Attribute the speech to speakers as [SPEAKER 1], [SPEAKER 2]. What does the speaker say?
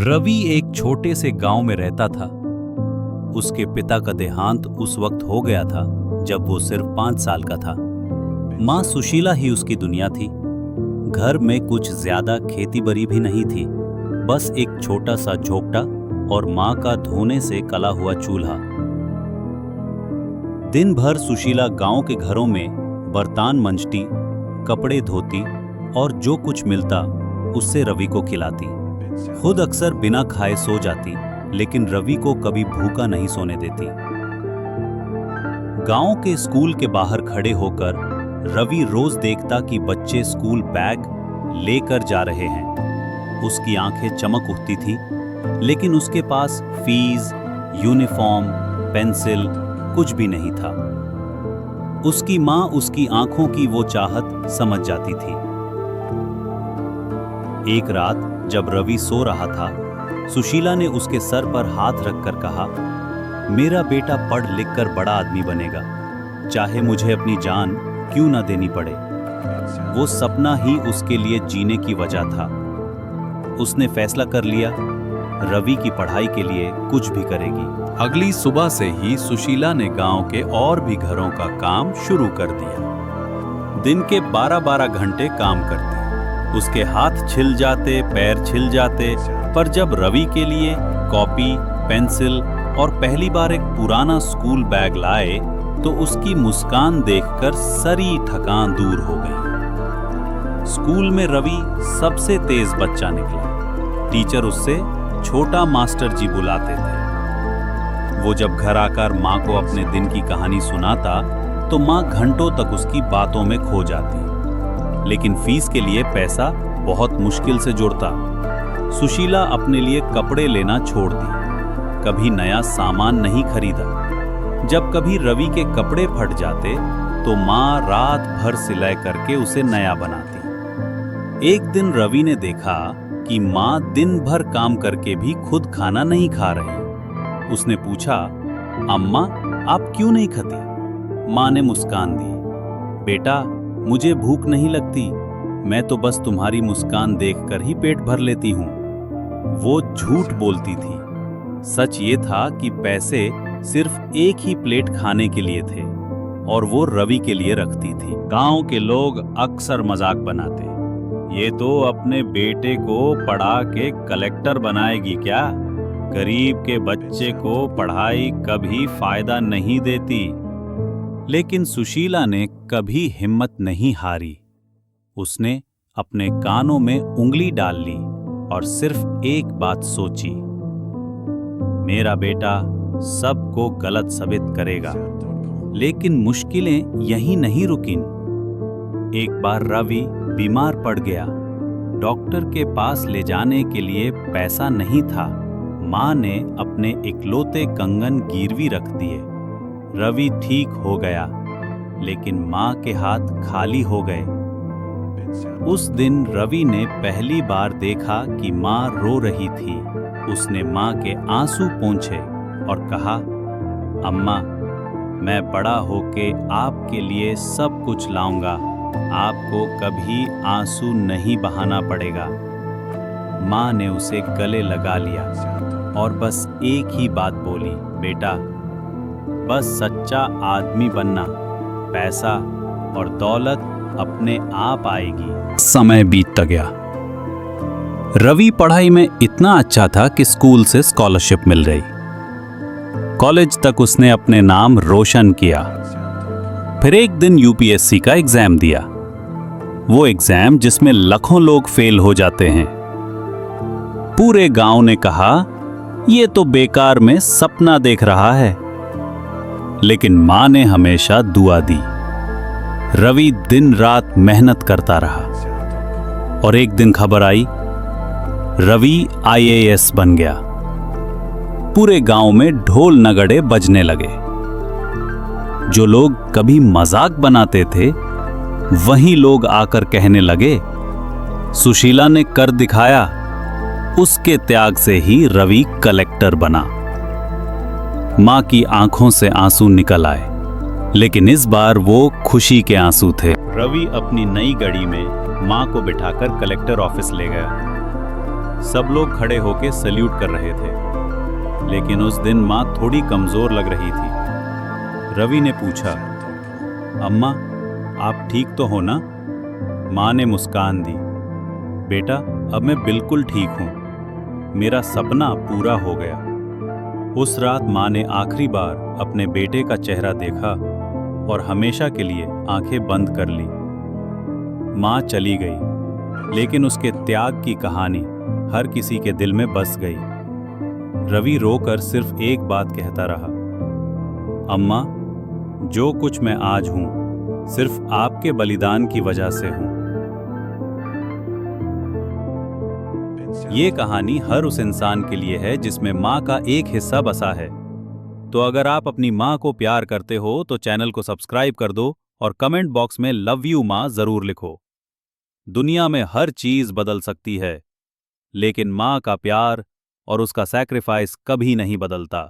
[SPEAKER 1] रवि एक छोटे से गांव में रहता था। उसके पिता का देहांत उस वक्त हो गया था जब वो सिर्फ 5 साल का था। माँ सुशीला ही उसकी दुनिया थी। घर में कुछ ज्यादा खेती बाड़ी भी नहीं थी, बस एक छोटा सा झोपड़ा और माँ का धोने से कला हुआ चूल्हा। दिन भर सुशीला गांव के घरों में बर्तन मंजती, कपड़े धोती और जो कुछ मिलता उससे रवि को खिलाती। खुद अक्सर बिना खाए सो जाती, लेकिन रवि को कभी भूखा नहीं सोने देती। गांव के स्कूल के बाहर खड़े होकर रवि रोज देखता कि बच्चे स्कूल बैग लेकर जा रहे हैं। उसकी आंखें चमक उठती थी, लेकिन उसके पास फीस, यूनिफॉर्म, पेंसिल कुछ भी नहीं था। उसकी मां उसकी आंखों की वो चाहत समझ जाती थी। एक रात जब रवि सो रहा था, सुशीला ने उसके सर पर हाथ रखकर कहा, मेरा बेटा पढ़ लिख कर बड़ा आदमी बनेगा, चाहे मुझे अपनी जान क्यों ना देनी पड़े। वो सपना ही उसके लिए जीने की वजह था। उसने फैसला कर लिया, रवि की पढ़ाई के लिए कुछ भी करेगी। अगली सुबह से ही सुशीला ने गांव के और भी घरों का काम शुरू कर दिया। दिन के 12-12 घंटे काम करती। उसके हाथ छिल जाते, पैर छिल जाते, पर जब रवि के लिए कॉपी, पेंसिल और पहली बार एक पुराना स्कूल बैग लाए तो उसकी मुस्कान देखकर सारी थकान दूर हो गई। स्कूल में रवि सबसे तेज बच्चा निकला। टीचर उससे छोटा मास्टर जी बुलाते थे। वो जब घर आकर माँ को अपने दिन की कहानी सुनाता तो माँ घंटों तक उसकी बातों में खो जाती, लेकिन फीस के लिए पैसा बहुत मुश्किल से जुड़ता। सुशीला अपने लिए कपड़े लेना छोड़ दी, कभी नया सामान नहीं खरीदा। जब कभी रवि के कपड़े फट जाते तो माँ रात भर सिलाई करके उसे नया बनाती। एक दिन रवि ने देखा कि माँ दिन भर काम करके भी खुद खाना नहीं खा रही। उसने पूछा, अम्मा आप क्यों नहीं खाती? माँ ने मुस्कान दी, बेटा मुझे भूख नहीं लगती, मैं तो बस तुम्हारी मुस्कान देखकर ही पेट भर लेती हूँ। वो झूठ बोलती थी। सच ये था कि पैसे सिर्फ एक ही प्लेट खाने के लिए थे और वो रवि के लिए रखती थी। गांव के लोग अक्सर मजाक बनाते, ये तो अपने बेटे को पढ़ा के कलेक्टर बनाएगी क्या? गरीब के बच्चे को पढ़ाई कभी फायदा नहीं देती। लेकिन सुशीला ने कभी हिम्मत नहीं हारी। उसने अपने कानों में उंगली डाल ली और सिर्फ एक बात सोची, मेरा बेटा सबको गलत साबित करेगा। लेकिन मुश्किलें यहीं नहीं रुकीं। एक बार रवि बीमार पड़ गया। डॉक्टर के पास ले जाने के लिए पैसा नहीं था। माँ ने अपने इकलौते कंगन गिरवी रख दिए। रवि ठीक हो गया, लेकिन माँ के हाथ खाली हो गए। उस दिन रवि ने पहली बार देखा कि माँ रो रही थी। उसने माँ के आंसू पोंछे और कहा, अम्मा मैं बड़ा होके आपके लिए सब कुछ लाऊंगा, आपको कभी आंसू नहीं बहाना पड़ेगा। माँ ने उसे गले लगा लिया और बस एक ही बात बोली, बेटा बस सच्चा आदमी बनना, पैसा और दौलत अपने आप आएगी। समय बीतता गया। रवि पढ़ाई में इतना अच्छा था कि स्कूल से स्कॉलरशिप मिल रही। कॉलेज तक उसने अपने नाम रोशन किया। फिर एक दिन यूपीएससी का एग्जाम दिया। वो एग्जाम जिसमें लाखों लोग फेल हो जाते हैं। पूरे गांव ने कहा, ये तो बेकार में सपना देख रहा है। लेकिन माँ ने हमेशा दुआ दी। रवि दिन रात मेहनत करता रहा और एक दिन खबर आई, रवि आईएएस बन गया। पूरे गांव में ढोल नगाड़े बजने लगे। जो लोग कभी मजाक बनाते थे, वहीं लोग आकर कहने लगे, सुशीला ने कर दिखाया। उसके त्याग से ही रवि कलेक्टर बना। माँ की आंखों से आंसू निकल आए, लेकिन इस बार वो खुशी के आंसू थे। रवि अपनी नई गाड़ी में माँ को बिठाकर कलेक्टर ऑफिस ले गया। सब लोग खड़े होके सल्यूट कर रहे थे, लेकिन उस दिन माँ थोड़ी कमजोर लग रही थी। रवि ने पूछा, अम्मा, आप ठीक तो हो ना? माँ ने मुस्कान दी, बेटा, अब मैं बिल्कुल ठीक हूँ। मेरा सपना पूरा हो गया। उस रात माँ ने आखिरी बार अपने बेटे का चेहरा देखा और हमेशा के लिए आंखें बंद कर ली। माँ चली गई, लेकिन उसके त्याग की कहानी हर किसी के दिल में बस गई। रवि रोकर सिर्फ एक बात कहता रहा, अम्मा, जो कुछ मैं आज हूं सिर्फ आपके बलिदान की वजह से हूं। ये कहानी हर उस इंसान के लिए है जिसमें माँ का एक हिस्सा बसा है। तो अगर आप अपनी माँ को प्यार करते हो तो चैनल को सब्सक्राइब कर दो और कमेंट बॉक्स में लव यू माँ जरूर लिखो। दुनिया में हर चीज बदल सकती है, लेकिन माँ का प्यार और उसका सैक्रिफाइस कभी नहीं बदलता।